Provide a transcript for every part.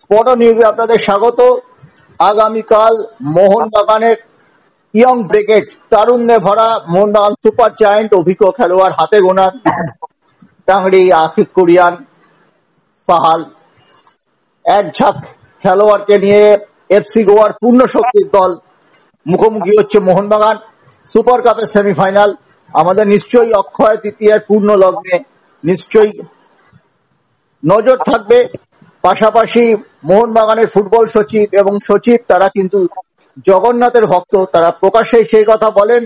Spot নিউজে আপনাদের স্বাগত। আগামীকাল মোহনবাগানের ইয়ং ব্রিগেড, তারুণ্যে ভরা মোহনবাগান সুপার জায়ান্ট, অভিজ্ঞ খেলোয়াড় হাতে গোনা টাংরি, আকিব কুরিয়ান, সাহাল, এক ঝাঁক খেলোয়াড়কে নিয়ে এফসি গোয়ার পূর্ণ শক্তির দল মুখোমুখি হচ্ছে মোহনবাগান সুপার কাপের সেমিফাইনাল। আমাদের নিশ্চয়ই অক্ষয় তৃতীয়ার পূর্ণ লগ্নে নিশ্চয়ই নজর থাকবে। পাশাপাশি মোহনবাগানের ফুটবল সচিব এবং সচিব তারা কিন্তু জগন্নাথের ভক্ত, তারা প্রকাশ্যেই সেই কথা বলেন।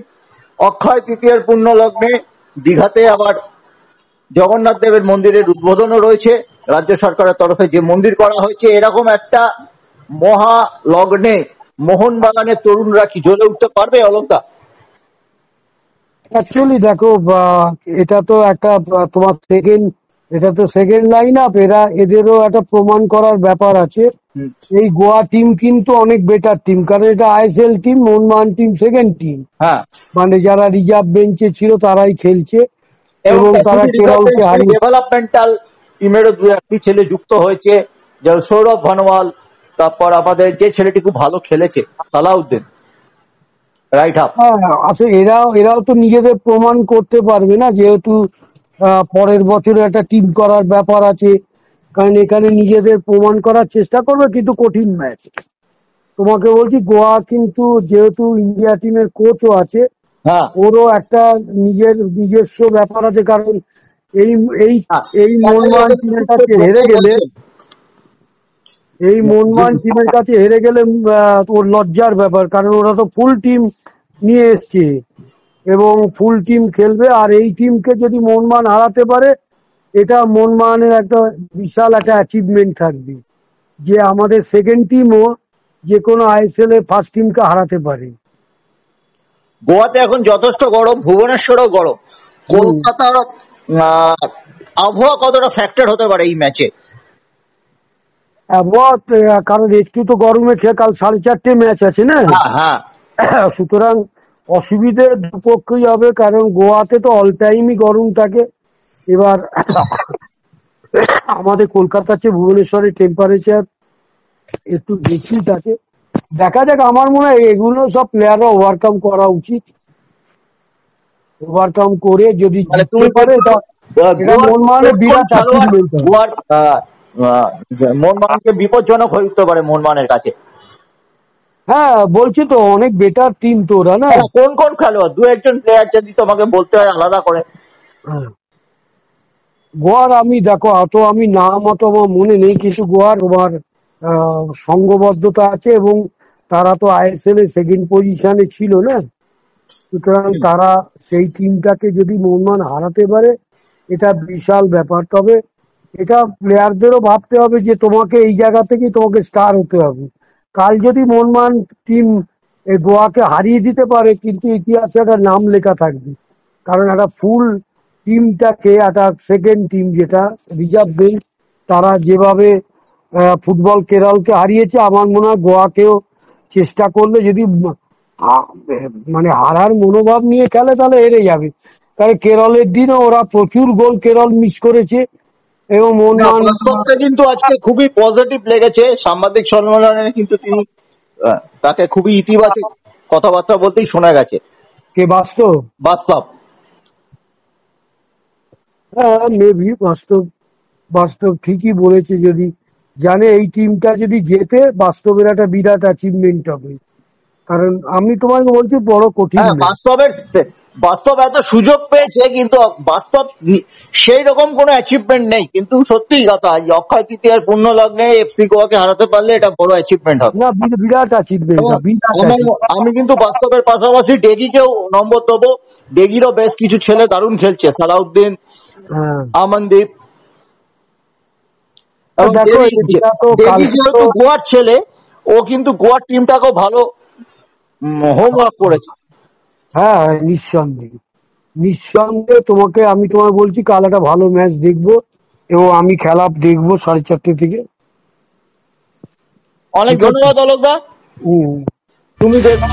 অক্ষয় তৃতীয়ার পূর্ণ লগ্নে দীঘাতে আবার জগন্নাথ দেবের মন্দিরের উদ্বোধনও রয়েছে। রাজ্য সরকারের তরফে যে মন্দির করা হয়েছে, এরকম একটা মহা লগ্নে মোহনবাগানের তরুণরা কি জ্বলে উঠতে পারবে অলকদা? অ্যাকচুয়ালি দেখো, এটা তো একটা তোমার এটা তো সেকেন্ড লাইন আপ। এদেরও একটা প্রমাণ করার ব্যাপার আছে। এই গোয়া টিম কিন্তু অনেক বেটার টিম, কারণ এটা ISL team, Mohun Bagan team second team. হ্যাঁ, মানে যারা রিজার্ভ বেঞ্চে ছিল তারাই খেলছে এবং তারা কেরলকে হারিয়ে ডেভেলপমেন্টাল টিমেরও দু একটি ছেলে যুক্ত হয়েছে, যেমন সৌরভ ভানওয়াল, তারপর আমাদের যে ছেলেটি খুব ভালো খেলেছে সালাউদ্দিন, রাইট হাফ। আসলে এরাও তো নিজেদের প্রমাণ করতে পারবে না, যেহেতু পরের বছরে একটা টিম করার ব্যাপার আছে। কারণ এখানে নিজেদের প্রমাণ করার চেষ্টা করবে, কিন্তু কঠিন ম্যাচ। তোমাকে বলছি, গোয়া কিন্তু যেহেতু ইন্ডিয়া টিমের কোচও আছে, হ্যাঁ, ওরও একটা নিজস্ব ব্যাপার আছে। কারণ এই এই এই মোহনবাগান টিমের কাছে হেরে গেলে ওর লজ্জার ব্যাপার, কারণ ওরা তো ফুল টিম নিয়ে এসছে এবং ফুল টিম খেলবে। আর এই টিমকে যদি মোহনবাগান হারাতে পারে, এটা মোহনবাগানের একটা বিশাল একটা অ্যাচিভমেন্ট থাকবে, যে আমাদের সেকেন্ড টিমও যে কোনো আইএসএল এর ফার্স্ট টিমকে হারাতে পারে। গোয়াতে এখন যথেষ্ট গরম, ভুবনেশ্বরও গরম। কলকাতার আবহাওয়া কতটা ফ্যাক্টর হতে পারে এই ম্যাচে? কারণ একটু তো গরমে কাল 4:30 ম্যাচ আছে না। হ্যাঁ, সুতরাং অসুবিধে দুপক্ষই হবে, কারণ গোয়াতে তো অল টাইমই গরম থাকে। এবার আমাদের কলকাতার চেয়ে ভুবনেশ্বরের টেম্পারেচার একটু বেশি থাকে। দেখা যাক, আমার মনে হয় এগুলো সব প্লেয়াররা ওভারকাম করা উচিত। ওভারকাম করে যদি জিততে পারে, এটা মোহনবাগানের বিরাট অ্যাচিভমেন্ট হবে। মোহনবাগানকে বিপজ্জনক হয়ে উঠতে পারে মোহনবাগানের কাছে। হ্যাঁ, বলছি তো অনেক বেটার টিম তো ওরা, না? কোন কোন খেলোয়াড়, দু একজন প্লেয়ার যদি তোমাকে বলতে হয় আলাদা করে। গোয়ার দেখো, আমি নাম অত আমার মনে নেই, কিন্তু গোয়ার তোমার সংঘবদ্ধতা আছে এবং তারা তো আইএসএল এর সেকেন্ড পজিশনে ছিল না। সুতরাং তারা সেই টিমটাকে যদি মোহনবাগান হারাতে পারে, এটা বিশাল ব্যাপার। তবে এটা প্লেয়ারদেরও ভাবতে হবে যে তোমাকে এই জায়গা থেকেই তোমাকে স্টার হতে হবে। কাল যদি মোহনবাগান টিম গোয়াকে হারিয়ে দিতে পারে, কিন্তু ইতিহাসে একটা নাম লেখা থাকবে। কারণ একটা ফুল টিমটাকে, একটা সেকেন্ড টিম যেটা রিজার্ভ বেঞ্চ, তারা যেভাবে ফুটবল কেরলকে হারিয়েছে, আমার মনে হয় গোয়াকেও চেষ্টা করলে যদি মানে হারার মনোভাব নিয়ে খেলে, তাহলে হেরে যাবে। কারণ কেরলের দিনে ওরা প্রচুর গোল কেরল মিস করেছে এবং মোহনবাগান কিন্তু আজকে খুবই পজিটিভ লেগেছে সাংবাদিক সম্মেলনে, কিন্তু তিনি তাকে খুবই ইতিবাচক কথাবার্তা বলতেই শোনা গেছে। কে? বাস্তব? হ্যাঁ, মেবি বাস্তব ঠিকই বলেছে। যদি জানে এই টিমটা যদি জেতে, বাস্তবের একটা বিরাট অ্যাচিভমেন্ট হবে। কারণ আমি তোমাকে বলছি, বড় কঠিন। বাস্তব এত সুযোগ পেয়েছে, কিন্তু বাস্তব সেই রকম কোনো অ্যাচিভমেন্ট নেই। কিন্তু সত্যি কথা, অক্ষয় তৃতীয়ার পূর্ণ লগ্নে এফসি গোয়াকে হারাতে পারলে এটা বড় অ্যাচিভমেন্ট হবে। না, বিরাট অ্যাচিভমেন্ট। আমি কিন্তু বাস্তবের পাশাপাশি ডেগিকেও নম্বর দেবো। ডেগিরও বেশ কিছু ছেলে দারুণ খেলছে, সালাউদ্দিন, আমনদীপ। যেহেতু গোয়ার ছেলে, ও কিন্তু গোয়ার টিমটাকেও ভালো হোমওয়ার্ক করেছে। হ্যাঁ, নিঃসন্দেহে আমি তোমায় বলছি, কাল একটা ভালো ম্যাচ দেখবো এবং আমি খেলা দেখবো 4:30 থেকে। অনেক ধন্যবাদ অলকদা, তুমি দেখো।